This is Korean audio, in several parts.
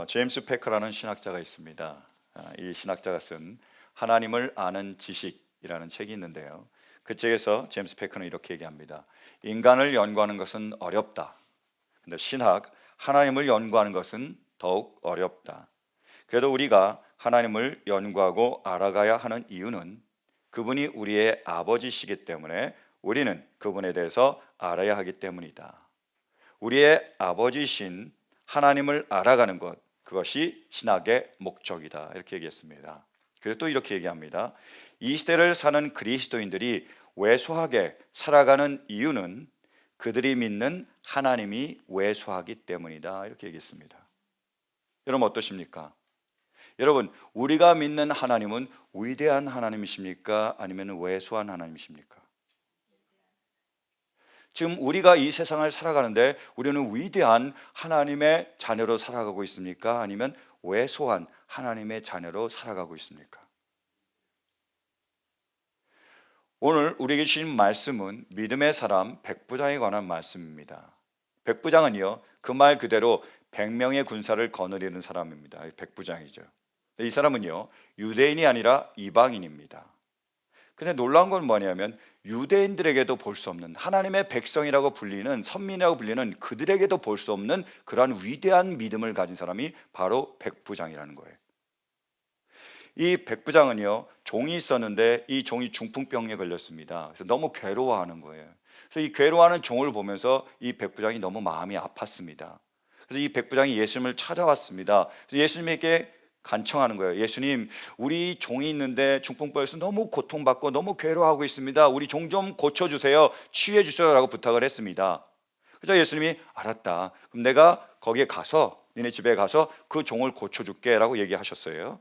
제임스 패커라는 신학자가 있습니다. 이 신학자가 쓴 하나님을 아는 지식이라는 책이 있는데요. 그 책에서 제임스 패커는 이렇게 얘기합니다. 인간을 연구하는 것은 어렵다. 근데 하나님을 연구하는 것은 더욱 어렵다. 그래도 우리가 하나님을 연구하고 알아가야 하는 이유는 그분이 우리의 아버지시기 때문에 우리는 그분에 대해서 알아야 하기 때문이다. 우리의 아버지신 하나님을 알아가는 것, 그것이 신학의 목적이다. 이렇게 얘기했습니다. 그리고 또 이렇게 얘기합니다. 이 시대를 사는 그리스도인들이 왜소하게 살아가는 이유는 그들이 믿는 하나님이 왜소하기 때문이다. 이렇게 얘기했습니다. 여러분 어떠십니까? 여러분, 우리가 믿는 하나님은 위대한 하나님이십니까? 아니면 왜소한 하나님이십니까? 지금 우리가 이 세상을 살아가는데 우리는 위대한 하나님의 자녀로 살아가고 있습니까? 아니면 왜소한 하나님의 자녀로 살아가고 있습니까? 오늘 우리에게 주신 말씀은 믿음의 사람 백부장에 관한 말씀입니다. 백부장은요, 그 말 그대로 100명의 군사를 거느리는 사람입니다. 백부장이죠. 이 사람은요, 유대인이 아니라 이방인입니다. 근데 놀라운 건 뭐냐면 유대인들에게도 볼 수 없는, 하나님의 백성이라고 불리는, 선민이라고 불리는 그들에게도 볼 수 없는 그러한 위대한 믿음을 가진 사람이 바로 백부장이라는 거예요. 이 백부장은요, 종이 있었는데 이 종이 중풍병에 걸렸습니다. 그래서 너무 괴로워하는 거예요. 그래서 이 괴로워하는 종을 보면서 이 백부장이 너무 마음이 아팠습니다. 그래서 이 백부장이 예수님을 찾아왔습니다. 그래서 예수님에게 간청하는 거예요. 예수님, 우리 종이 있는데 중풍병에서 너무 고통받고 너무 괴로워하고 있습니다. 우리 종 좀 고쳐주세요. 치유해주세요 라고 부탁을 했습니다. 그래서 예수님이 알았다. 그럼 내가 거기에 가서, 니네 집에 가서 그 종을 고쳐줄게 라고 얘기하셨어요.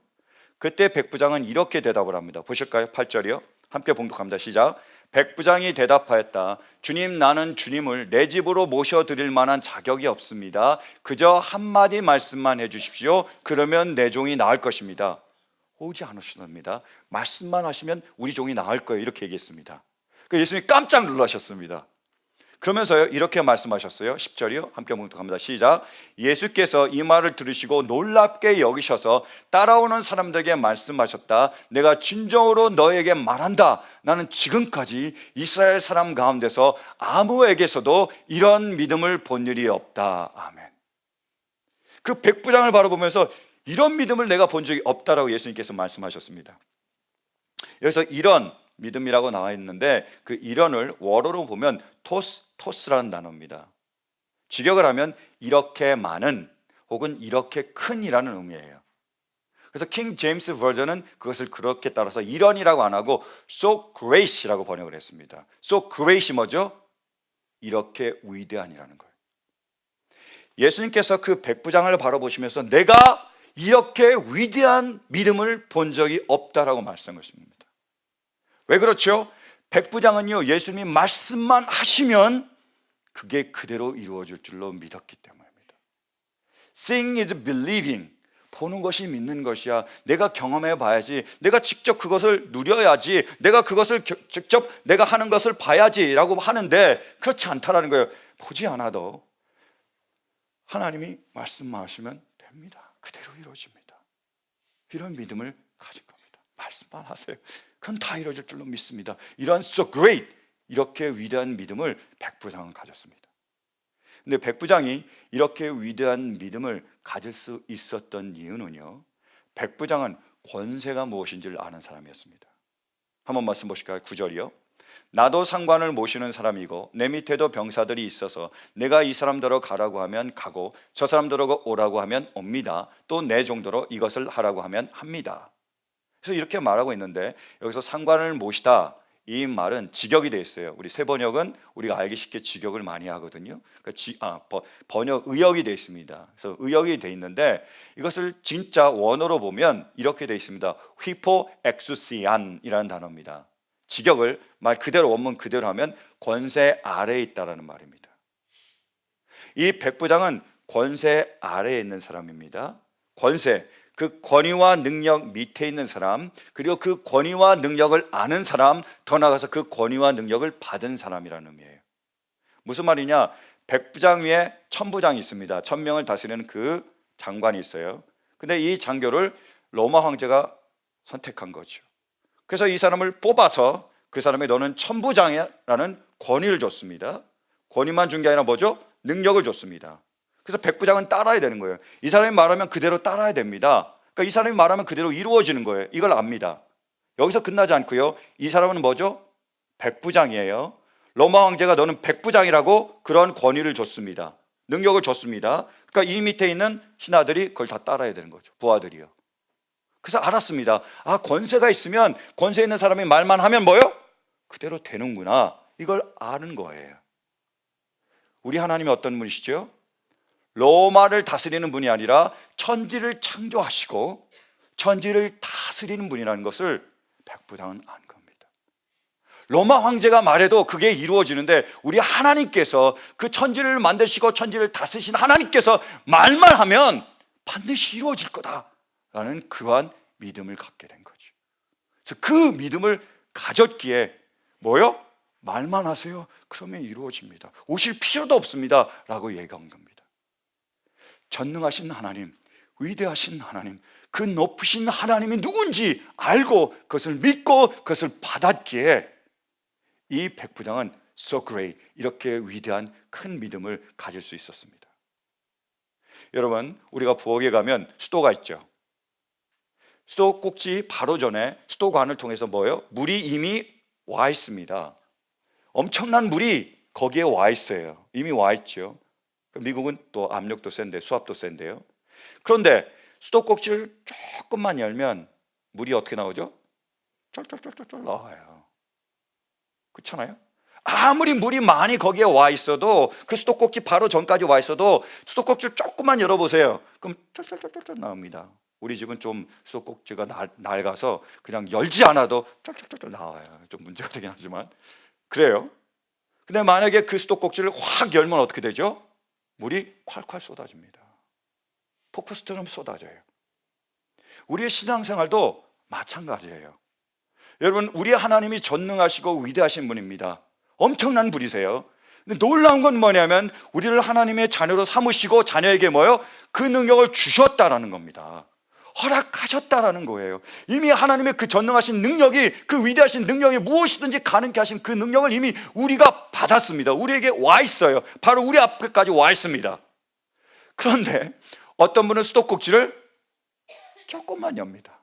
그때 백부장은 이렇게 대답을 합니다. 보실까요? 8절이요. 함께 봉독합니다. 시작. 백부장이 대답하였다. 주님, 나는 주님을 내 집으로 모셔드릴 만한 자격이 없습니다. 그저 한마디 말씀만 해주십시오. 그러면 내 종이 나을 것입니다. 오지 않으셨습니다. 말씀만 하시면 우리 종이 나을 거예요. 이렇게 얘기했습니다. 예수님이 깜짝 놀라셨습니다. 그러면서요, 이렇게 말씀하셨어요. 10절이요. 함께 봉독합니다. 시작. 예수께서 이 말을 들으시고 놀랍게 여기셔서 따라오는 사람들에게 말씀하셨다. 내가 진정으로 너에게 말한다. 나는 지금까지 이스라엘 사람 가운데서 아무에게서도 이런 믿음을 본 일이 없다. 아멘. 그 백부장을 바라보면서 이런 믿음을 내가 본 적이 없다라고 예수님께서 말씀하셨습니다. 여기서 이런 믿음이라고 나와 있는데 그 이런을 원어로 보면 토스라는 단어입니다. 직역을 하면 이렇게 많은 혹은 이렇게 큰이라는 의미예요. 그래서 킹 제임스 버전은 그것을 그렇게 따라서 이런이라고 안 하고 so great이라고 번역을 했습니다. so great이 뭐죠? 이렇게 위대한이라는 거예요. 예수님께서 그 백부장을 바라보시면서 내가 이렇게 위대한 믿음을 본 적이 없다라고 말씀하십니다. 왜 그렇죠? 백부장은요, 예수님이 말씀만 하시면 그게 그대로 이루어질 줄로 믿었기 때문입니다. Seeing is believing. 보는 것이 믿는 것이야. 내가 경험해 봐야지. 내가 직접 그것을 누려야지. 내가 그것을 직접 내가 하는 것을 봐야지 라고 하는데 그렇지 않다라는 거예요. 보지 않아도 하나님이 말씀만 하시면 됩니다. 그대로 이루어집니다. 이런 믿음을 가진 겁니다. 말씀만 하세요. 그건 다 이루어질 줄로 믿습니다. 이런 so great, 이렇게 위대한 믿음을 백부장은 가졌습니다. 근데 백부장이 이렇게 위대한 믿음을 가질 수 있었던 이유는요, 백부장은 권세가 무엇인지를 아는 사람이었습니다. 한번 말씀 보실까요? 9절이요. 나도 상관을 모시는 사람이고 내 밑에도 병사들이 있어서 내가 이 사람들로 가라고 하면 가고 저 사람들로 오라고 하면 옵니다. 또 내 정도로 이것을 하라고 하면 합니다. 그래서 이렇게 말하고 있는데 여기서 상관을 모시다, 이 말은 직역이 되어 있어요. 우리 새 번역은 우리가 알기 쉽게 직역을 많이 하거든요. 번역 의역이 되어 있습니다. 그래서 의역이 되어 있는데 이것을 진짜 원어로 보면 이렇게 되어 있습니다. 휘포 엑수시안이라는 단어입니다. 직역을 말 그대로 원문 그대로 하면 권세 아래에 있다라는 말입니다. 이 백부장은 권세 아래에 있는 사람입니다. 권세, 그 권위와 능력 밑에 있는 사람, 그리고 그 권위와 능력을 아는 사람, 더 나아가서 그 권위와 능력을 받은 사람이라는 의미예요. 무슨 말이냐? 백부장 위에 천부장이 있습니다. 1000명을 다스리는 그 장관이 있어요. 근데 이 장교를 로마 황제가 선택한 거죠. 그래서 이 사람을 뽑아서 그 사람이 너는 천부장이라는 권위를 줬습니다. 권위만 준 게 아니라 뭐죠? 능력을 줬습니다. 그래서 백부장은 따라야 되는 거예요. 이 사람이 말하면 그대로 따라야 됩니다. 그러니까 이 사람이 말하면 그대로 이루어지는 거예요. 이걸 압니다. 여기서 끝나지 않고요. 이 사람은 뭐죠? 백부장이에요. 로마 황제가 너는 백부장이라고 그런 권위를 줬습니다. 능력을 줬습니다. 그러니까 이 밑에 있는 신하들이 그걸 다 따라야 되는 거죠. 부하들이요. 그래서 알았습니다. 아, 권세가 있으면 권세 있는 사람이 말만 하면 뭐요? 그대로 되는구나. 이걸 아는 거예요. 우리 하나님이 어떤 분이시죠? 로마를 다스리는 분이 아니라 천지를 창조하시고 천지를 다스리는 분이라는 것을 백부장은 안 겁니다. 로마 황제가 말해도 그게 이루어지는데 우리 하나님께서 그 천지를 만드시고 천지를 다스리신 하나님께서 말만 하면 반드시 이루어질 거다라는 그러한 믿음을 갖게 된 거죠. 그래서 그 믿음을 가졌기에 뭐요? 말만 하세요. 그러면 이루어집니다. 오실 필요도 없습니다. 라고 얘기한 겁니다. 전능하신 하나님, 위대하신 하나님, 그 높으신 하나님이 누군지 알고 그것을 믿고 그것을 받았기에 이 백부장은 so great, 이렇게 위대한 큰 믿음을 가질 수 있었습니다. 여러분, 우리가 부엌에 가면 수도가 있죠. 수도 꼭지 바로 전에 수도관을 통해서 뭐예요? 물이 이미 와 있습니다. 엄청난 물이 거기에 와 있어요. 이미 와 있죠. 미국은 또 압력도 센데 수압도 센데요. 그런데 수도 꼭지를 조금만 열면 물이 어떻게 나오죠? 쫄쫄쫄쫄 나와요. 그렇잖아요? 아무리 물이 많이 거기에 와 있어도 그 수도 꼭지 바로 전까지 와 있어도 수도 꼭지를 조금만 열어보세요. 그럼 쫄쫄쫄쫄 나옵니다. 우리 집은 좀 수도 꼭지가 낡아서 그냥 열지 않아도 쫄쫄쫄 나와요. 좀 문제가 되긴 하지만 그래요. 근데 만약에 그 수도 꼭지를 확 열면 어떻게 되죠? 물이 콸콸 쏟아집니다. 폭포수처럼 쏟아져요. 우리의 신앙생활도 마찬가지예요. 여러분, 우리 하나님이 전능하시고 위대하신 분입니다. 엄청난 분이세요. 근데 놀라운 건 뭐냐면 우리를 하나님의 자녀로 삼으시고 자녀에게 뭐요? 그 능력을 주셨다라는 겁니다. 허락하셨다라는 거예요. 이미 하나님의 그 전능하신 능력이, 그 위대하신 능력이 무엇이든지 가능케 하신 그 능력을 이미 우리가 받았습니다. 우리에게 와 있어요. 바로 우리 앞에까지 와 있습니다. 그런데 어떤 분은 수도꼭지를 조금만 엽니다.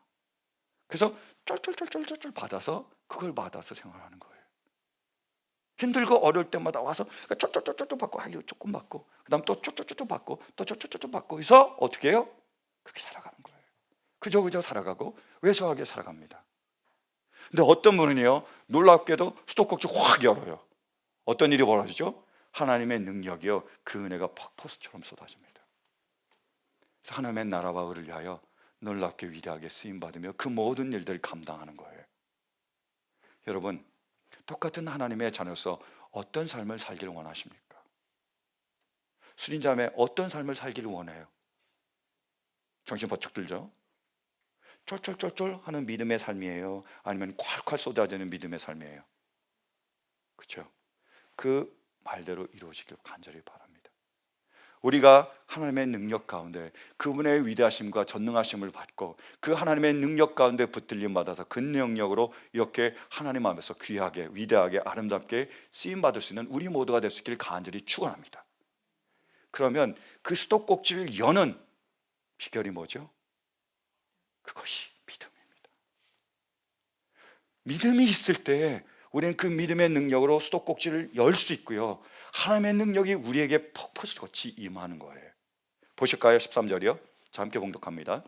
그래서 쫄쫄쫄쫄쫄 받아서 그걸 받아서 생활하는 거예요. 힘들고 어려울 때마다 와서 쫄쫄쫄쫄 받고, 이거 조금 받고, 그 다음 또 쫄쫄쫄쫄 받고, 또 쫄쫄쫄쫄 받고 해서 어떻게 해요? 그렇게 살아가는 거예요. 그저 살아가고 왜소하게 살아갑니다. 근데 어떤 분은요, 놀랍게도 수도꼭지 확 열어요. 어떤 일이 벌어지죠? 하나님의 능력이요, 그 은혜가 폭포수처럼 쏟아집니다. 그래서 하나님의 나라와 의를 위하여 놀랍게 위대하게 쓰임받으며 그 모든 일들을 감당하는 거예요. 여러분, 똑같은 하나님의 자녀로서 어떤 삶을 살기를 원하십니까? 수린자매, 어떤 삶을 살기를 원해요? 정신 번쩍 들죠? 쫄쫄쫄쫄 하는 믿음의 삶이에요? 아니면 콸콸 쏟아지는 믿음의 삶이에요? 그렇죠? 그 말대로 이루어지길 간절히 바랍니다. 우리가 하나님의 능력 가운데 그분의 위대하심과 전능하심을 받고 그 하나님의 능력 가운데 붙들림 받아서 그 능력으로 이렇게 하나님 앞에서 귀하게, 위대하게, 아름답게 쓰임받을 수 있는 우리 모두가 될 수 있기를 간절히 축원합니다. 그러면 그 수도꼭지를 여는 비결이 뭐죠? 그것이 믿음입니다. 믿음이 있을 때 우리는 그 믿음의 능력으로 수도꼭지를 열 수 있고요, 하나님의 능력이 우리에게 폭포수같이 임하는 거예요. 보실까요? 13절이요. 자, 함께 봉독합니다.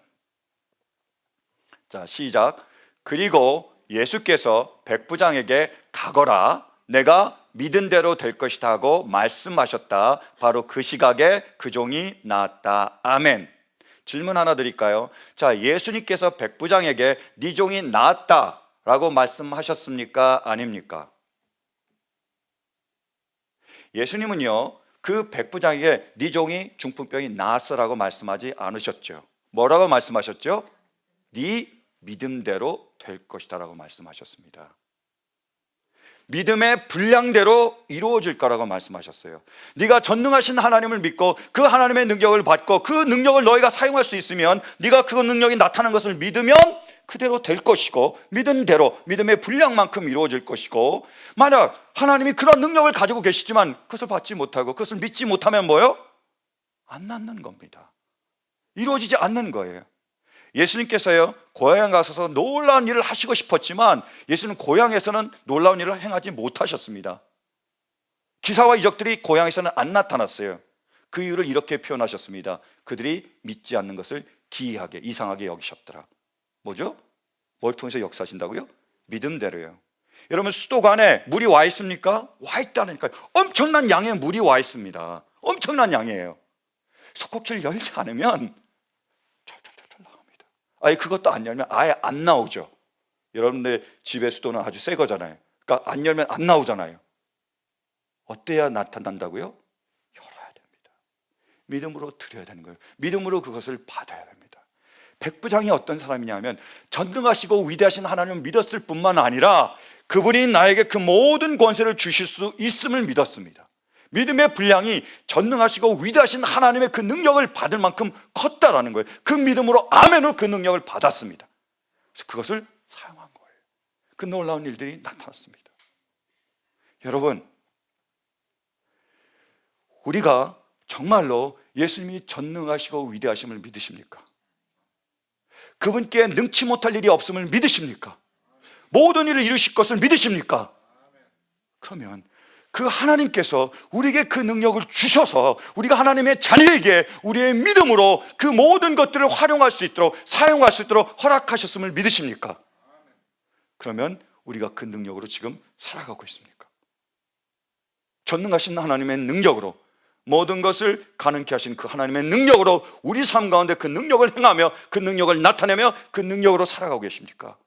자, 시작. 그리고 예수께서 백부장에게 가거라, 내가 믿은 대로 될 것이다 하고 말씀하셨다. 바로 그 시각에 그 종이 나았다. 아멘. 질문 하나 드릴까요? 자, 예수님께서 백부장에게 네 종이 나았다 라고 말씀하셨습니까? 아닙니까? 예수님은요, 그 백부장에게 네 종이 중풍병이 나았어라고 말씀하지 않으셨죠. 뭐라고 말씀하셨죠? 네 믿음대로 될 것이다 라고 말씀하셨습니다. 믿음의 분량대로 이루어질 거라고 말씀하셨어요. 네가 전능하신 하나님을 믿고 그 하나님의 능력을 받고 그 능력을 너희가 사용할 수 있으면, 네가 그 능력이 나타난 것을 믿으면 그대로 될 것이고, 믿은 대로 믿음의 분량만큼 이루어질 것이고, 만약 하나님이 그런 능력을 가지고 계시지만 그것을 받지 못하고 그것을 믿지 못하면 뭐요? 안 낫는 겁니다. 이루어지지 않는 거예요. 예수님께서요, 고향에 가셔서 놀라운 일을 하시고 싶었지만 예수는 고향에서는 놀라운 일을 행하지 못하셨습니다. 기사와 이적들이 고향에서는 안 나타났어요. 그 이유를 이렇게 표현하셨습니다. 그들이 믿지 않는 것을 기이하게, 이상하게 여기셨더라. 뭐죠? 뭘 통해서 역사하신다고요? 믿음대로요. 여러분, 수도관에 물이 와 있습니까? 와 있다니까요. 엄청난 양의 물이 와 있습니다. 엄청난 양이에요. 소독제를 열지 않으면 철철철철 나옵니다. 아예 그것도 안 열면 아예 안 나오죠. 여러분들 집의 수도는 아주 새 거잖아요. 그러니까 안 열면 안 나오잖아요. 어때야 나타난다고요? 열어야 됩니다. 믿음으로 드려야 되는 거예요. 믿음으로 그것을 받아야 됩니다. 백부장이 어떤 사람이냐면, 전능하시고 위대하신 하나님을 믿었을 뿐만 아니라 그분이 나에게 그 모든 권세를 주실 수 있음을 믿었습니다. 믿음의 분량이 전능하시고 위대하신 하나님의 그 능력을 받을 만큼 컸다라는 거예요. 그 믿음으로 아멘으로 그 능력을 받았습니다. 그래서 그것을 사용한 거예요. 그 놀라운 일들이 나타났습니다. 여러분, 우리가 정말로 예수님이 전능하시고 위대하심을 믿으십니까? 그분께 능치 못할 일이 없음을 믿으십니까? 모든 일을 이루실 것을 믿으십니까? 그러면 그 하나님께서 우리에게 그 능력을 주셔서 우리가 하나님의 자녀에게 우리의 믿음으로 그 모든 것들을 활용할 수 있도록, 사용할 수 있도록 허락하셨음을 믿으십니까? 그러면 우리가 그 능력으로 지금 살아가고 있습니까? 전능하신 하나님의 능력으로, 모든 것을 가능케 하신 그 하나님의 능력으로 우리 삶 가운데 그 능력을 행하며 그 능력을 나타내며 그 능력으로 살아가고 계십니까?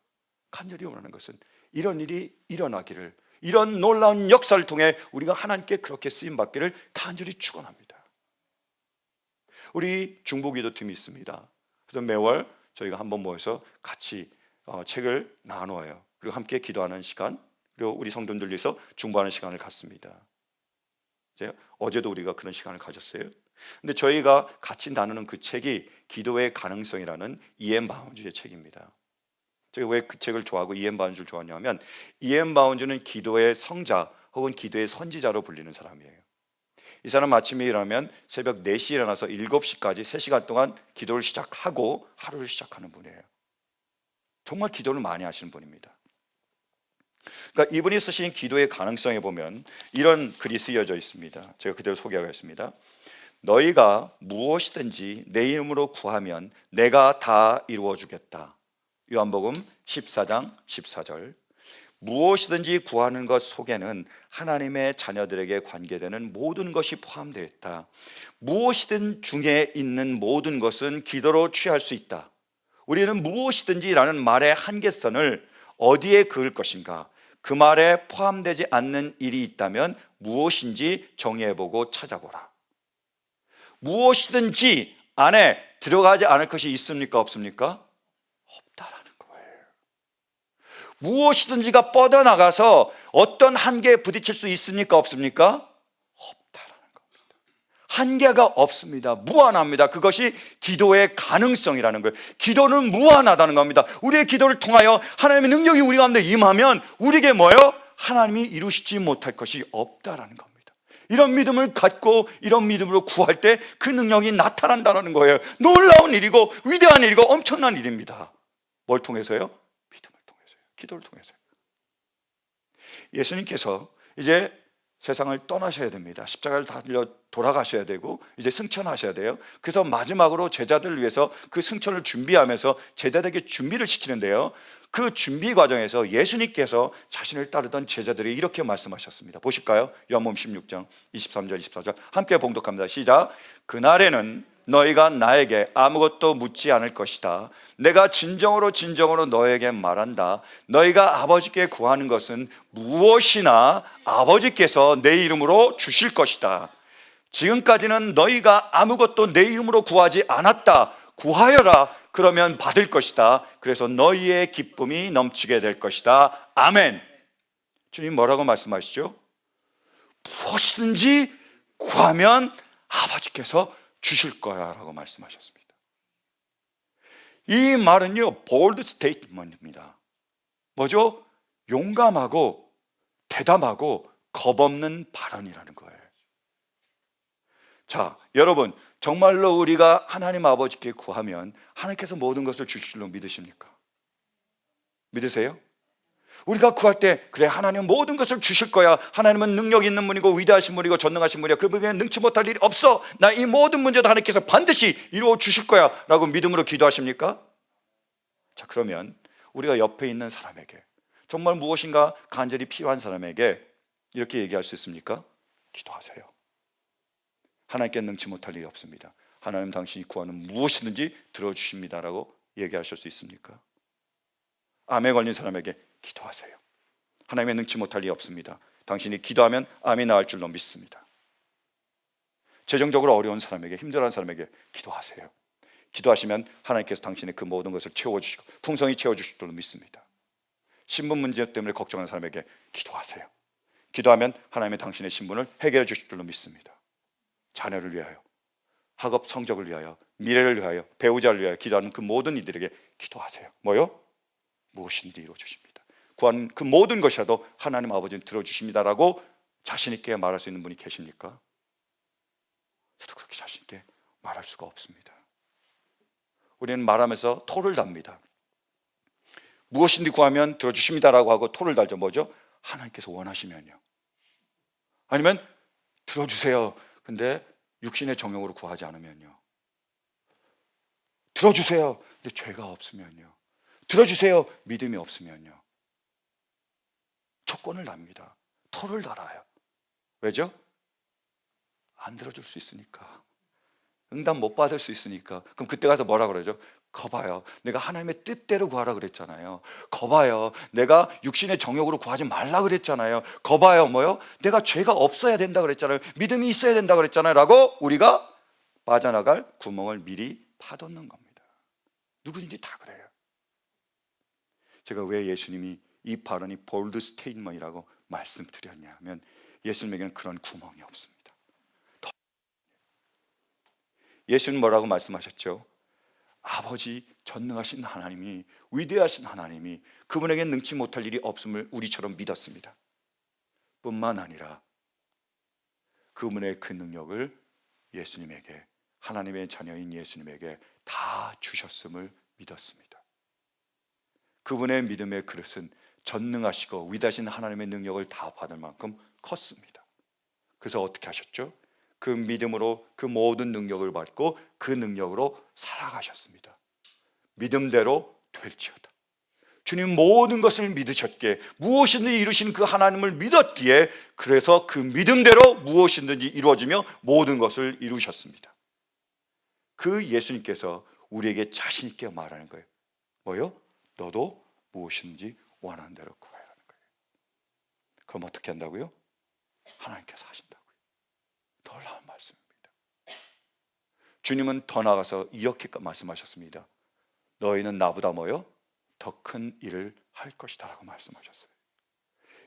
간절히 원하는 것은 이런 일이 일어나기를, 이런 놀라운 역사를 통해 우리가 하나님께 그렇게 쓰임받기를 간절히 축원합니다. 우리 중보기도팀이 있습니다. 그래서 매월 저희가 한번 모여서 같이 책을 나누어요. 그리고 함께 기도하는 시간, 그리고 우리 성도들 위해서 중보하는 시간을 갖습니다. 어제도 우리가 그런 시간을 가졌어요. 근데 저희가 같이 나누는 그 책이 기도의 가능성이라는 E.M. 바운즈의 책입니다. 제가 왜 그 책을 좋아하고 E.M. 바운즈를 좋아하냐면, E.M. 바운즈는 기도의 성자 혹은 기도의 선지자로 불리는 사람이에요. 이 사람 아침에 일어나면 새벽 4시에 일어나서 7시까지 3시간 동안 기도를 시작하고 하루를 시작하는 분이에요. 정말 기도를 많이 하시는 분입니다. 그러니까 이분이 쓰신 기도의 가능성에 보면 이런 글이 쓰여져 있습니다. 제가 그대로 소개하겠습니다. 너희가 무엇이든지 내 이름으로 구하면 내가 다 이루어 주겠다. 요한복음 14장 14절. 무엇이든지 구하는 것 속에는 하나님의 자녀들에게 관계되는 모든 것이 포함되어 있다. 무엇이든 중에 있는 모든 것은 기도로 취할 수 있다. 우리는 무엇이든지라는 말의 한계선을 어디에 그을 것인가? 그 말에 포함되지 않는 일이 있다면 무엇인지 정의해보고 찾아보라. 무엇이든지 안에 들어가지 않을 것이 있습니까? 없습니까? 없다라는 거예요. 무엇이든지가 뻗어나가서 어떤 한계에 부딪힐 수 있습니까? 없습니까? 없다라는 겁니다. 한계가 없습니다. 무한합니다. 그것이 기도의 가능성이라는 거예요. 기도는 무한하다는 겁니다. 우리의 기도를 통하여 하나님의 능력이 우리 가운데 임하면 우리에게 뭐예요? 하나님이 이루시지 못할 것이 없다라는 겁니다. 이런 믿음을 갖고 이런 믿음으로 구할 때 그 능력이 나타난다는 거예요. 놀라운 일이고 위대한 일이고 엄청난 일입니다. 뭘 통해서요? 믿음을 통해서요. 기도를 통해서요. 예수님께서 이제 세상을 떠나셔야 됩니다. 십자가를 달려 돌아가셔야 되고 이제 승천하셔야 돼요. 그래서 마지막으로 제자들을 위해서 그 승천을 준비하면서 제자들에게 준비를 시키는데요, 그 준비 과정에서 예수님께서 자신을 따르던 제자들이 이렇게 말씀하셨습니다. 보실까요? 요한복음 16장 23절 24절 함께 봉독합니다. 시작. 그날에는 너희가 나에게 아무것도 묻지 않을 것이다. 내가 진정으로 너에게 말한다. 너희가 아버지께 구하는 것은 무엇이나 아버지께서 내 이름으로 주실 것이다. 지금까지는 너희가 아무것도 내 이름으로 구하지 않았다. 구하여라. 그러면 받을 것이다. 그래서 너희의 기쁨이 넘치게 될 것이다. 아멘. 주님 뭐라고 말씀하시죠? 무엇이든지 구하면 아버지께서 주실 거야 라고 말씀하셨습니다. 이 말은요, bold statement입니다. 뭐죠? 용감하고 대담하고 겁없는 발언이라는 거예요. 자, 여러분, 정말로 우리가 하나님 아버지께 구하면 하나님께서 모든 것을 주실 줄로 믿으십니까? 믿으세요? 우리가 구할 때 그래, 하나님은 모든 것을 주실 거야, 하나님은 능력 있는 분이고 위대하신 분이고 전능하신 분이야, 그 부분에 능치 못할 일이 없어, 나 이 모든 문제도 하나님께서 반드시 이루어 주실 거야 라고 믿음으로 기도하십니까? 자, 그러면 우리가 옆에 있는 사람에게, 정말 무엇인가 간절히 필요한 사람에게 이렇게 얘기할 수 있습니까? 기도하세요. 하나님께 능치 못할 일이 없습니다. 하나님 당신이 구하는 무엇이든지 들어주십니다 라고 얘기하실 수 있습니까? 암에 걸린 사람에게 기도하세요. 하나님의 능치 못할 일이 없습니다. 당신이 기도하면 암이 나을 줄로 믿습니다. 재정적으로 어려운 사람에게, 힘들어하는 사람에게 기도하세요. 기도하시면 하나님께서 당신의 그 모든 것을 채워주시고 풍성히 채워주실 줄로 믿습니다. 신분 문제 때문에 걱정하는 사람에게 기도하세요. 기도하면 하나님의 당신의 신분을 해결해 주실 줄로 믿습니다. 자녀를 위하여, 학업 성적을 위하여, 미래를 위하여, 배우자를 위하여 기도하는 그 모든 이들에게 기도하세요. 뭐요? 무엇인지 이루어주십니다. 구한 그 모든 것이라도 하나님 아버지는 들어주십니다라고 자신 있게 말할 수 있는 분이 계십니까? 저도 그렇게 자신 있게 말할 수가 없습니다. 우리는 말하면서 토를 답니다. 무엇인지 구하면 들어주십니다라고 하고 토를 달죠. 뭐죠? 하나님께서 원하시면요. 아니면 들어주세요. 근데 육신의 정욕으로 구하지 않으면요. 들어주세요. 근데 죄가 없으면요. 들어주세요. 믿음이 없으면요. 조건을 납니다. 토를 달아요. 왜죠? 안 들어줄 수 있으니까. 응답 못 받을 수 있으니까. 그럼 그때 가서 뭐라 그러죠? 거봐요, 내가 하나님의 뜻대로 구하라 그랬잖아요. 거봐요, 내가 육신의 정욕으로 구하지 말라 그랬잖아요. 거봐요, 뭐요? 내가 죄가 없어야 된다 그랬잖아요. 믿음이 있어야 된다 그랬잖아요 라고 우리가 빠져나갈 구멍을 미리 파놓는 겁니다. 누구든지 다 그래요. 제가 왜 예수님이 이 발언이 볼드 스테이트먼트라고 말씀드렸냐 하면, 예수님에게는 그런 구멍이 없습니다. 예수님 뭐라고 말씀하셨죠? 아버지 전능하신 하나님이, 위대하신 하나님이 그분에게 능치 못할 일이 없음을 우리처럼 믿었습니다. 뿐만 아니라 그분의 그 능력을 예수님에게, 하나님의 자녀인 예수님에게 다 주셨음을 믿었습니다. 그분의 믿음의 그릇은 전능하시고 위대하신 하나님의 능력을 다 받을 만큼 컸습니다. 그래서 어떻게 하셨죠? 그 믿음으로 그 모든 능력을 받고 그 능력으로 살아가셨습니다. 믿음대로 될지어다. 주님 모든 것을 믿으셨기에, 무엇이든지 이루신 그 하나님을 믿었기에, 그래서 그 믿음대로 무엇이든지 이루어지며 모든 것을 이루셨습니다. 그 예수님께서 우리에게 자신 있게 말하는 거예요. 뭐요? 너도 무엇이든지 원하는 대로 구하라는 거예요. 그럼 어떻게 한다고요? 하나님께서 하신다고요. 놀라운 말씀입니다. 주님은 더 나아가서 이렇게 말씀하셨습니다. 너희는 나보다 뭐요? 더 큰 일을 할 것이다 라고 말씀하셨어요.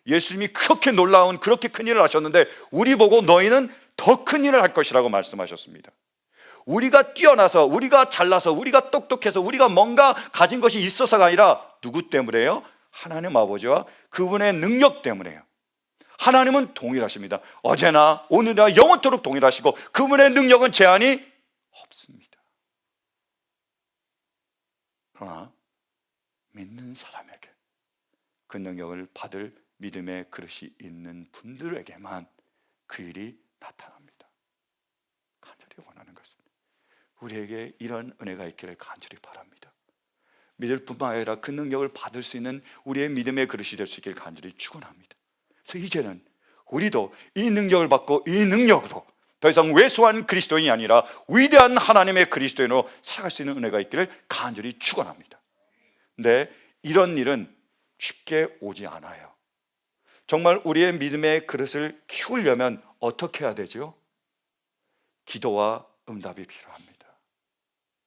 예수님이 그렇게 놀라운, 그렇게 큰 일을 하셨는데 우리 보고 너희는 더 큰 일을 할 것이라고 말씀하셨습니다. 우리가 뛰어나서, 우리가 잘나서, 우리가 똑똑해서, 우리가 뭔가 가진 것이 있어서가 아니라 누구 때문에요? 하나님 아버지와 그분의 능력 때문에요. 하나님은 동일하십니다. 어제나 오늘이나 영원토록 동일하시고 그분의 능력은 제한이 없습니다. 그러나 믿는 사람에게, 그 능력을 받을 믿음의 그릇이 있는 분들에게만 그 일이 나타납니다. 간절히 원하는 것은 우리에게 이런 은혜가 있기를 간절히 바랍니다. 믿을 뿐만 아니라 그 능력을 받을 수 있는 우리의 믿음의 그릇이 될 수 있기를 간절히 축원합니다. 그래서 이제는 우리도 이 능력을 받고 이 능력으로 더 이상 왜소한 그리스도인이 아니라 위대한 하나님의 그리스도인으로 살아갈 수 있는 은혜가 있기를 간절히 축원합니다. 근데 이런 일은 쉽게 오지 않아요. 정말 우리의 믿음의 그릇을 키우려면 어떻게 해야 되죠? 기도와 응답이 필요합니다.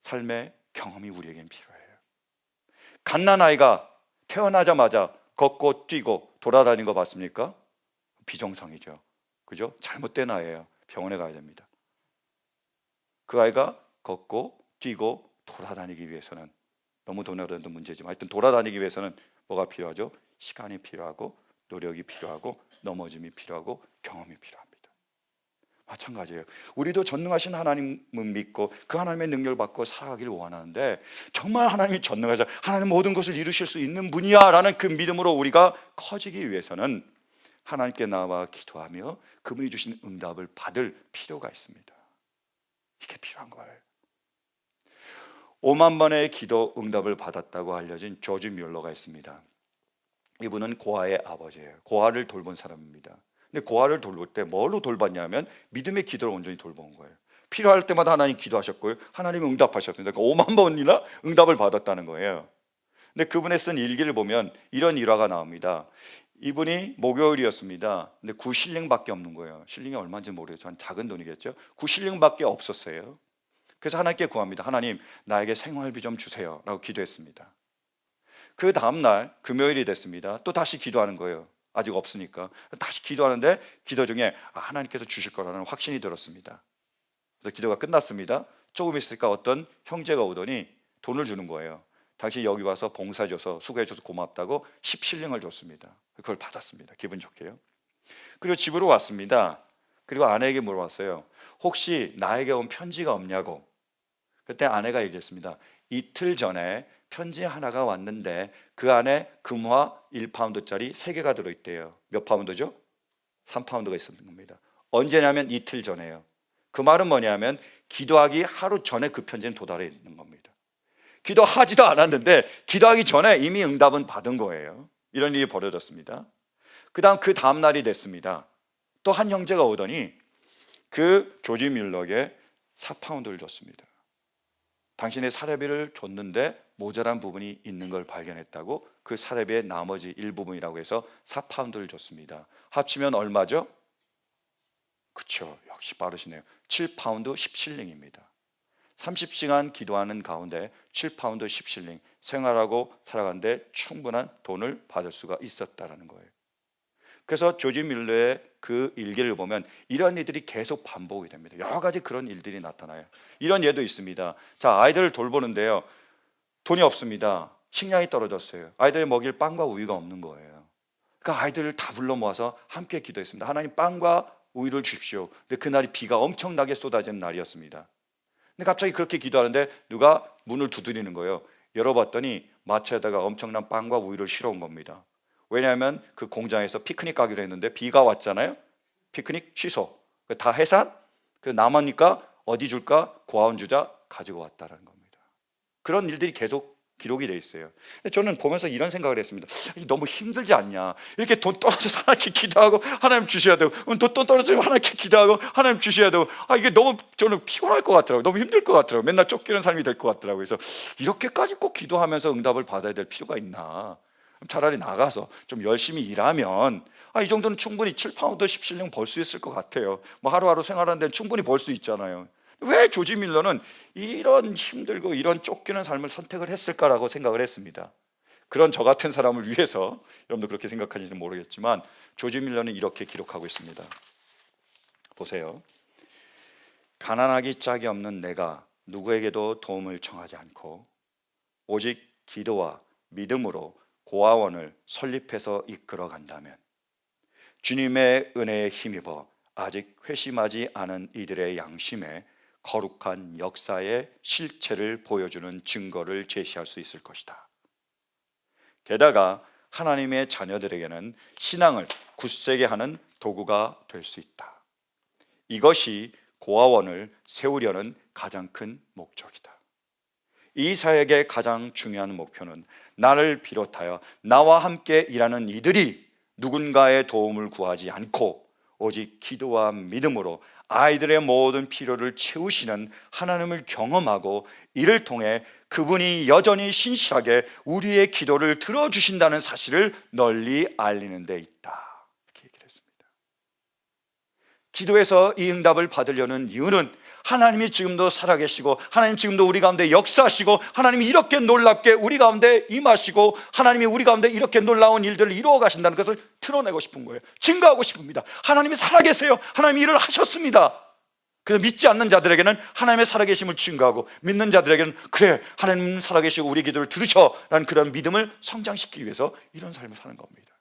삶의 경험이 우리에겐 필요해요. 갓난아이가 태어나자마자 걷고 뛰고 돌아다니는 거 봤습니까? 비정상이죠. 그죠? 잘못된 아이예요. 병원에 가야 됩니다. 그 아이가 걷고 뛰고 돌아다니기 위해서는, 너무 돈이 어려도 문제지만 하여튼 돌아다니기 위해서는 뭐가 필요하죠? 시간이 필요하고 노력이 필요하고 넘어짐이 필요하고 경험이 필요합니다. 마찬가지예요. 우리도 전능하신 하나님을 믿고 그 하나님의 능력을 받고 살아가기를 원하는데, 정말 하나님이 전능하자, 하나님 모든 것을 이루실 수 있는 분이야 라는 그 믿음으로 우리가 커지기 위해서는 하나님께 나와 기도하며 그분이 주신 응답을 받을 필요가 있습니다. 이게 필요한 거예요. 5만 번의 기도 응답을 받았다고 알려진 조지 뮬러가 있습니다. 이분은 고아의 아버지예요. 고아를 돌본 사람입니다. 근데 고아를 돌볼 때 뭘로 돌봤냐면 믿음의 기도를 온전히 돌본 거예요. 필요할 때마다 하나님 기도하셨고요, 하나님이 응답하셨습니다. 그러니까 5만 번이나 응답을 받았다는 거예요. 근데 그분의 쓴 일기를 보면 이런 일화가 나옵니다. 이분이 목요일이었습니다. 근데 9실링밖에 없는 거예요. 실링이 얼마인지 모르겠죠. 한 작은 돈이겠죠. 9실링밖에 없었어요. 그래서 하나님께 구합니다. 하나님, 나에게 생활비 좀 주세요 라고 기도했습니다. 그 다음날 금요일이 됐습니다. 또 다시 기도하는 거예요. 아직 없으니까. 다시 기도하는데 기도 중에 하나님께서 주실 거라는 확신이 들었습니다. 그래서 기도가 끝났습니다. 조금 있으니까 어떤 형제가 오더니 돈을 주는 거예요. 당신 여기 와서 봉사해줘서 수고해줘서 고맙다고 10실링을 줬습니다. 그걸 받았습니다. 기분 좋게요. 그리고 집으로 왔습니다. 그리고 아내에게 물어봤어요. 혹시 나에게 온 편지가 없냐고. 그때 아내가 얘기했습니다. 이틀 전에 편지 하나가 왔는데 그 안에 금화 1파운드짜리 3개가 들어있대요. 몇 파운드죠? 3파운드가 있었는 겁니다. 언제냐면 이틀 전에요. 그 말은 뭐냐면 기도하기 하루 전에 그 편지는 도달해 있는 겁니다. 기도하지도 않았는데 기도하기 전에 이미 응답은 받은 거예요. 이런 일이 벌어졌습니다. 그 다음 날이 됐습니다. 또 한 형제가 오더니 그 조지 뮬러에게 4파운드를 줬습니다. 당신의 사례비를 줬는데 모자란 부분이 있는 걸 발견했다고 그 사례비의 나머지 일부분이라고 해서 4파운드를 줬습니다. 합치면 얼마죠? 그렇죠. 역시 빠르시네요. 7파운드 10실링입니다. 30시간 기도하는 가운데 7파운드 10실링 생활하고 살아가는데 충분한 돈을 받을 수가 있었다는 거예요. 그래서 조지 밀러의 그 일기를 보면 이런 일들이 계속 반복이 됩니다. 여러 가지 그런 일들이 나타나요. 이런 예도 있습니다. 자, 아이들을 돌보는데요, 돈이 없습니다. 식량이 떨어졌어요. 아이들이 먹일 빵과 우유가 없는 거예요. 그러니까 아이들을 다 불러 모아서 함께 기도했습니다. 하나님, 빵과 우유를 주십시오. 근데 그날이 비가 엄청나게 쏟아지는 날이었습니다. 근데 갑자기 그렇게 기도하는데 누가 문을 두드리는 거예요. 열어봤더니 마차에다가 엄청난 빵과 우유를 실어온 겁니다. 왜냐하면 그 공장에서 피크닉 가기로 했는데 비가 왔잖아요. 피크닉 취소. 다 해산. 그 남으니까 어디 줄까? 고아원 주자. 가지고 왔다는 겁니다. 그런 일들이 계속 기록이 돼 있어요. 저는 보면서 이런 생각을 했습니다. 너무 힘들지 않냐? 이렇게 돈 떨어져서 하나님께 기도하고 하나님 주셔야 되고, 돈 떨어지면 하나님께 기도하고 하나님 주셔야 되고, 이게 너무 저는 피곤할 것 같더라고요. 너무 힘들 것 같더라고요. 맨날 쫓기는 삶이 될 것 같더라고요. 그래서 이렇게까지 꼭 기도하면서 응답을 받아야 될 필요가 있나? 차라리 나가서 좀 열심히 일하면 이 정도는 충분히 7파운드 10실링 벌 수 있을 것 같아요. 뭐 하루하루 생활하는 데는 충분히 벌 수 있잖아요. 왜 조지 밀러는 이런 힘들고 이런 쫓기는 삶을 선택을 했을까라고 생각을 했습니다. 그런 저 같은 사람을 위해서, 여러분도 그렇게 생각하시는지 모르겠지만 조지 밀러는 이렇게 기록하고 있습니다. 보세요. 가난하기 짝이 없는 내가 누구에게도 도움을 청하지 않고 오직 기도와 믿음으로 고아원을 설립해서 이끌어 간다면 주님의 은혜에 힘입어 아직 회심하지 않은 이들의 양심에 거룩한 역사의 실체를 보여주는 증거를 제시할 수 있을 것이다. 게다가 하나님의 자녀들에게는 신앙을 굳세게 하는 도구가 될 수 있다. 이것이 고아원을 세우려는 가장 큰 목적이다. 이 사역의 가장 중요한 목표는 나를 비롯하여 나와 함께 일하는 이들이 누군가의 도움을 구하지 않고 오직 기도와 믿음으로 아이들의 모든 필요를 채우시는 하나님을 경험하고 이를 통해 그분이 여전히 신실하게 우리의 기도를 들어주신다는 사실을 널리 알리는 데 있다. 이렇게 얘기를 했습니다. 기도에서 이 응답을 받으려는 이유는 하나님이 지금도 살아계시고 하나님 지금도 우리 가운데 역사하시고 하나님이 이렇게 놀랍게 우리 가운데 임하시고 하나님이 우리 가운데 이렇게 놀라운 일들을 이루어 가신다는 것을 드러내고 싶은 거예요. 증거하고 싶습니다. 하나님이 살아계세요. 하나님이 일을 하셨습니다. 그래서 믿지 않는 자들에게는 하나님의 살아계심을 증거하고, 믿는 자들에게는 그래 하나님 살아계시고 우리 기도를 들으셔라는 그런 믿음을 성장시키기 위해서 이런 삶을 사는 겁니다.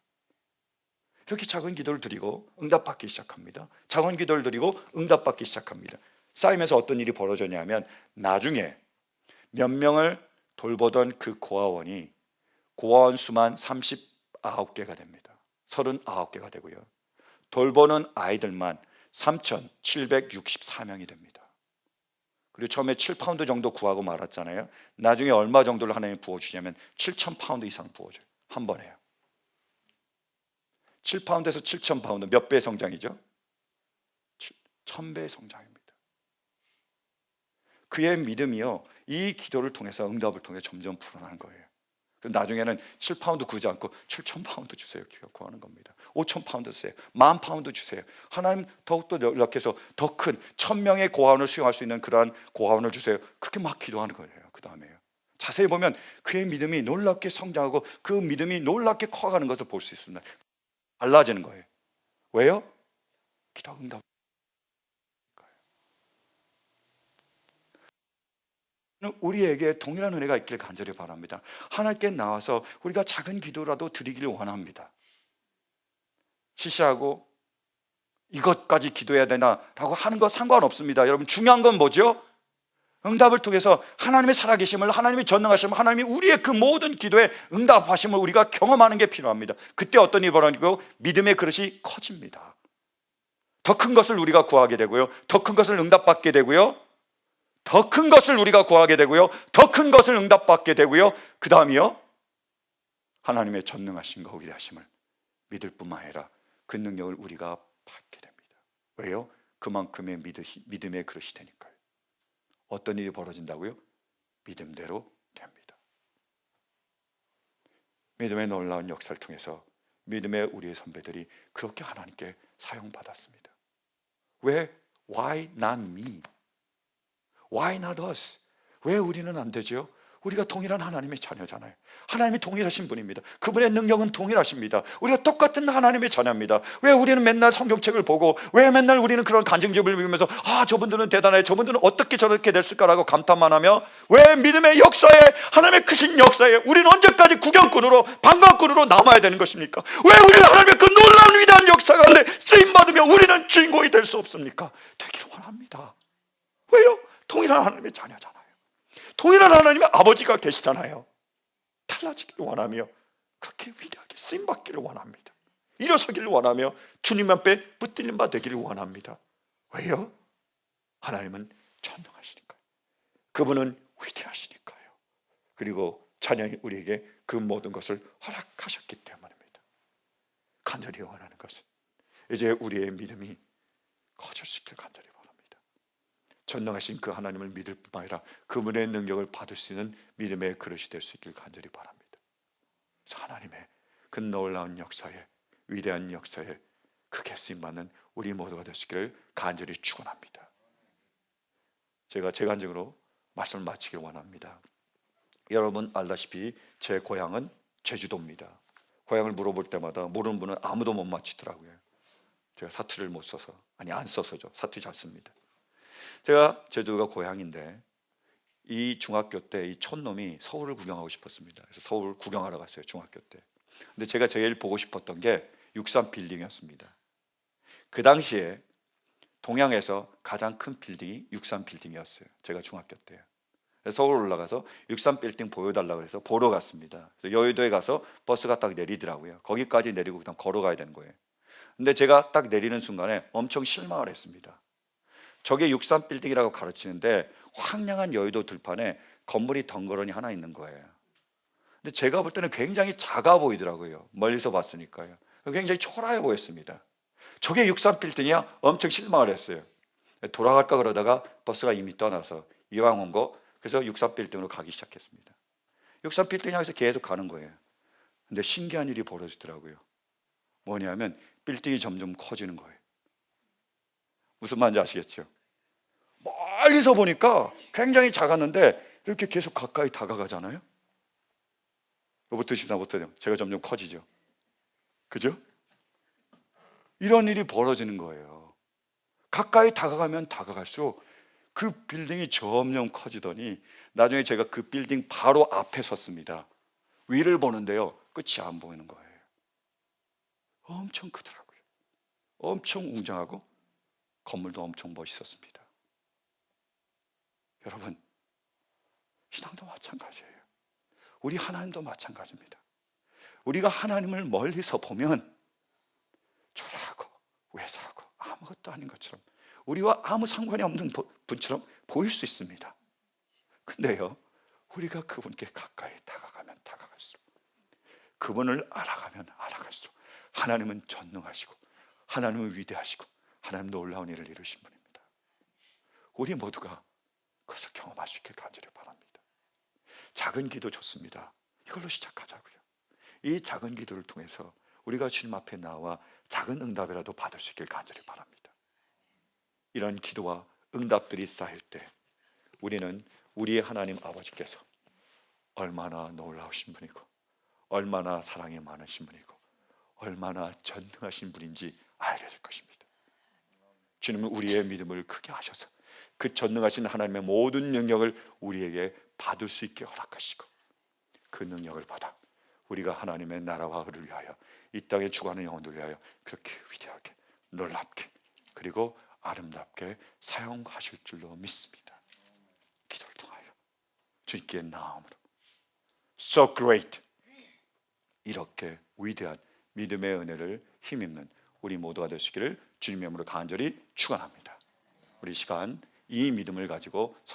이렇게 작은 기도를 드리고 응답받기 시작합니다. 작은 기도를 드리고 응답받기 시작합니다. 쌓이면서 어떤 일이 벌어졌냐면, 나중에 몇 명을 돌보던 그 고아원이 고아원 수만 39개가 됩니다. 39개가 되고요, 돌보는 아이들만 3,764명이 됩니다. 그리고 처음에 7파운드 정도 구하고 말았잖아요. 나중에 얼마 정도를 하나님이 부어주냐면 7,000파운드 이상 부어줘요. 한 번에요. 7파운드에서 7,000파운드, 몇 배의 성장이죠? 1,000배의 성장입니다. 그의 믿음이요, 이 기도를 통해서, 응답을 통해 점점 불어나는 거예요. 나중에는 7파운드 구하지 않고 7,000파운드 주세요 구하는 겁니다. 5,000파운드 주세요, 10,000파운드 주세요. 하나님 더욱더 연락해서 더 큰 1,000명의 고아원을 수용할 수 있는 그러한 고아원을 주세요. 그렇게 막 기도하는 거예요. 그 다음에요, 자세히 보면 그의 믿음이 놀랍게 성장하고 그 믿음이 놀랍게 커가는 것을 볼 수 있습니다. 달라지는 거예요. 왜요? 기도 응답. 우리에게 동일한 은혜가 있길 간절히 바랍니다. 하나님께 나와서 우리가 작은 기도라도 드리기를 원합니다. 시시하고 이것까지 기도해야 되나라고 하는 거 상관없습니다. 여러분, 중요한 건 뭐죠? 응답을 통해서 하나님의 살아계심을, 하나님의 전능하심을, 하나님이 우리의 그 모든 기도에 응답하심을 우리가 경험하는 게 필요합니다. 그때 어떤 일이 벌어지고 믿음의 그릇이 커집니다. 더 큰 것을 우리가 구하게 되고요, 더 큰 것을 응답받게 되고요, 더 큰 것을 우리가 구하게 되고요, 더 큰 것을 응답받게 되고요, 그 다음이요, 하나님의 전능하심과 위대하심을 믿을 뿐만 아니라 그 능력을 우리가 받게 됩니다. 왜요? 그만큼의 믿음의 그릇이 되니까요. 어떤 일이 벌어진다고요? 믿음대로 됩니다. 믿음의 놀라운 역사를 통해서 믿음의 우리의 선배들이 그렇게 하나님께 사용받았습니다. 왜? Why not me? Why not us? 왜 우리는 안 되죠? 우리가 동일한 하나님의 자녀잖아요. 하나님이 동일하신 분입니다. 그분의 능력은 동일하십니다. 우리가 똑같은 하나님의 자녀입니다. 왜 우리는 맨날 성경책을 보고, 왜 맨날 우리는 그런 간증집을 읽으면서 저분들은 대단해, 저분들은 어떻게 저렇게 됐을까라고 감탄만 하며, 왜 믿음의 역사에, 하나님의 크신 역사에 우리는 언제까지 구경꾼으로, 방관꾼으로 남아야 되는 것입니까? 왜 우리는 하나님의 그 놀라운 위대한 역사 가운데 쓰임받으며 우리는 주인공이 될 수 없습니까? 되기를 원합니다. 왜요? 동일한 하나님의 자녀잖아요. 동일한 하나님의 아버지가 계시잖아요. 달라지기를 원하며 그렇게 위대하게 쓰임받기를 원합니다. 일어서기를 원하며 주님 앞에 붙들린 바 되기를 원합니다. 왜요? 하나님은 전능하시니까요. 그분은 위대하시니까요. 그리고 자녀인 우리에게 그 모든 것을 허락하셨기 때문입니다. 간절히 원하는 것은 이제 우리의 믿음이 커질 수 있길 간절히 바랍니다. 전능하신 그 하나님을 믿을 뿐만 아니라 그분의 능력을 받을 수 있는 믿음의 그릇이 될 수 있길 간절히 바랍니다. 그래서 하나님의 그 놀라운 역사에, 위대한 역사에 크게 쓰임받는 우리 모두가 되시기를 간절히 축원합니다. 제가 제 간증으로 말씀을 마치길 원합니다. 여러분 알다시피 제 고향은 제주도입니다. 고향을 물어볼 때마다 모르는 분은 아무도 못 맞히더라고요. 제가 사투리를 못 써서, 안 써서죠. 사투리 잘 씁니다. 제가 제주도가 고향인데 이 중학교 때 이 촌놈이 서울을 구경하고 싶었습니다. 그래서 서울 구경하러 갔어요, 중학교 때. 근데 제가 제일 보고 싶었던 게 63 빌딩이었습니다. 그 당시에 동양에서 가장 큰 빌딩이 63 빌딩이었어요. 제가 중학교 때요. 그래서 서울 올라가서 63 빌딩 보여달라고 해서 보러 갔습니다. 그래서 여의도에 가서 버스가 딱 내리더라고요. 거기까지 내리고 그다음 걸어가야 되는 거예요. 근데 제가 딱 내리는 순간에 엄청 실망을 했습니다. 저게 63 빌딩이라고 가르치는데 황량한 여의도 들판에 건물이 덩그러니 하나 있는 거예요. 근데 제가 볼 때는 굉장히 작아 보이더라고요. 멀리서 봤으니까요. 굉장히 초라해 보였습니다. 저게 63 빌딩이야? 엄청 실망을 했어요. 돌아갈까 그러다가 버스가 이미 떠나서 이왕 온 거, 그래서 63 빌딩으로 가기 시작했습니다. 63 빌딩 향해서 계속 가는 거예요. 근데 신기한 일이 벌어지더라고요. 뭐냐면 빌딩이 점점 커지는 거예요. 무슨 말인지 아시겠죠? 멀리서 보니까 굉장히 작았는데 이렇게 계속 가까이 다가가잖아요. 로봇 드시나 못하죠. 제가 점점 커지죠. 그죠? 이런 일이 벌어지는 거예요. 가까이 다가가면 다가갈수록 그 빌딩이 점점 커지더니 나중에 제가 그 빌딩 바로 앞에 섰습니다. 위를 보는데요, 끝이 안 보이는 거예요. 엄청 크더라고요. 엄청 웅장하고 건물도 엄청 멋있었습니다. 여러분, 신앙도 마찬가지예요. 우리 하나님도 마찬가지입니다. 우리가 하나님을 멀리서 보면 초라하고 외사하고 아무것도 아닌 것처럼, 우리와 아무 상관이 없는 분처럼 보일 수 있습니다. 근데요, 우리가 그분께 가까이 다가가면 다가갈수록, 그분을 알아가면 알아갈수록 하나님은 전능하시고 하나님은 위대하시고 하나님 놀라운 일을 이루신 분입니다. 우리 모두가 그것을 경험할 수 있길 간절히 바랍니다. 작은 기도 좋습니다. 이걸로 시작하자고요. 이 작은 기도를 통해서 우리가 주님 앞에 나와 작은 응답이라도 받을 수 있길 간절히 바랍니다. 이런 기도와 응답들이 쌓일 때 우리는 우리의 하나님 아버지께서 얼마나 놀라우신 분이고 얼마나 사랑이 많으신 분이고 얼마나 전능하신 분인지 알게 될 것입니다. 주님은 우리의 믿음을 크게 하셔서 그 전능하신 하나님의 모든 능력을 우리에게 받을 수 있게 허락하시고, 그 능력을 받아 우리가 하나님의 나라와 의를 위하여 이 땅에 죽어가는 영혼들을 위하여 그렇게 위대하게 놀랍게 그리고 아름답게 사용하실 줄로 믿습니다. 기도를 통하여 주님께 나음으로 So great, 이렇게 위대한 믿음의 은혜를 힘입는 우리 모두가 되시기를 주님의 이름으로 간절히 축원합니다. 우리 시간 이 믿음을 가지고